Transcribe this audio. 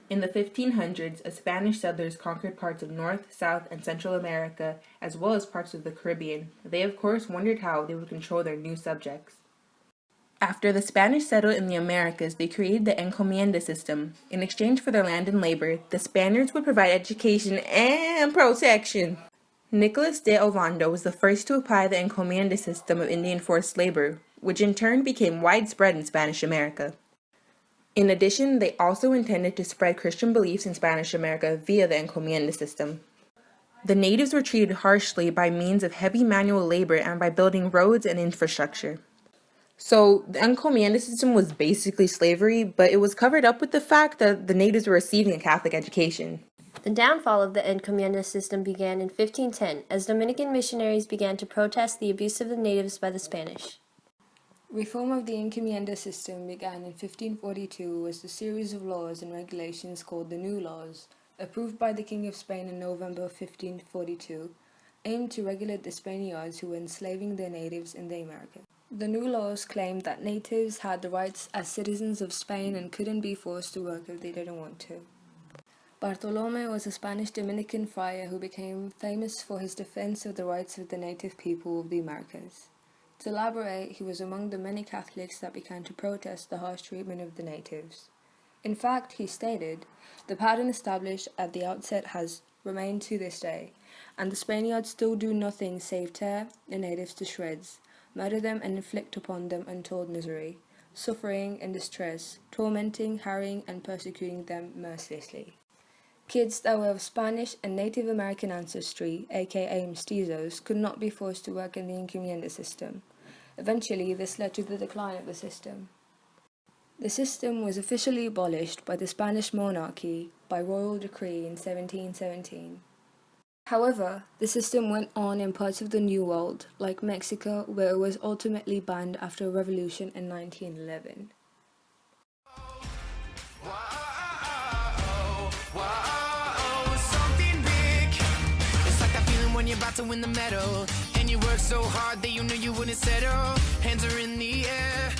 In the 1500s, Spanish settlers conquered parts of North, South, and Central America, as well as parts of the Caribbean. They, of course, wondered how they would control their new subjects. After the Spanish settled in the Americas, they created the Encomienda System. In exchange for their land and labor, the Spaniards would provide education and protection. Nicolas de Ovando was the first to apply the Encomienda system of Indian forced labor, which in turn became widespread in Spanish America. In addition, they also intended to spread Christian beliefs in Spanish America via the Encomienda system. The natives were treated harshly by means of heavy manual labor and by building roads and infrastructure. So, the Encomienda system was basically slavery, but it was covered up with the fact that the natives were receiving a Catholic education. The downfall of the Encomienda system began in 1510, as Dominican missionaries began to protest the abuse of the natives by the Spanish. Reform of the Encomienda system began in 1542 with a series of laws and regulations called the New Laws, approved by the King of Spain in November 1542, aimed to regulate the Spaniards who were enslaving their natives in the Americas. The new laws claimed that natives had the rights as citizens of Spain and couldn't be forced to work if they didn't want to. Bartolome was a Spanish Dominican friar who became famous for his defense of the rights of the native people of the Americas. To elaborate, he was among the many Catholics that began to protest the harsh treatment of the natives. In fact, he stated, "The pattern established at the outset has remained to this day, and the Spaniards still do nothing save tear the natives to shreds, murder them and inflict upon them untold misery, suffering and distress, tormenting, harrying, and persecuting them mercilessly." Kids that were of Spanish and Native American ancestry, aka mestizos, could not be forced to work in the Encomienda system. Eventually, this led to the decline of the system. The system was officially abolished by the Spanish monarchy by royal decree in 1717. However, the system went on in parts of the New World, like Mexico, where it was ultimately banned after a revolution in 1911. When you're about to win the medal, and you work so hard that you knew you wouldn't settle. Hands are in the air.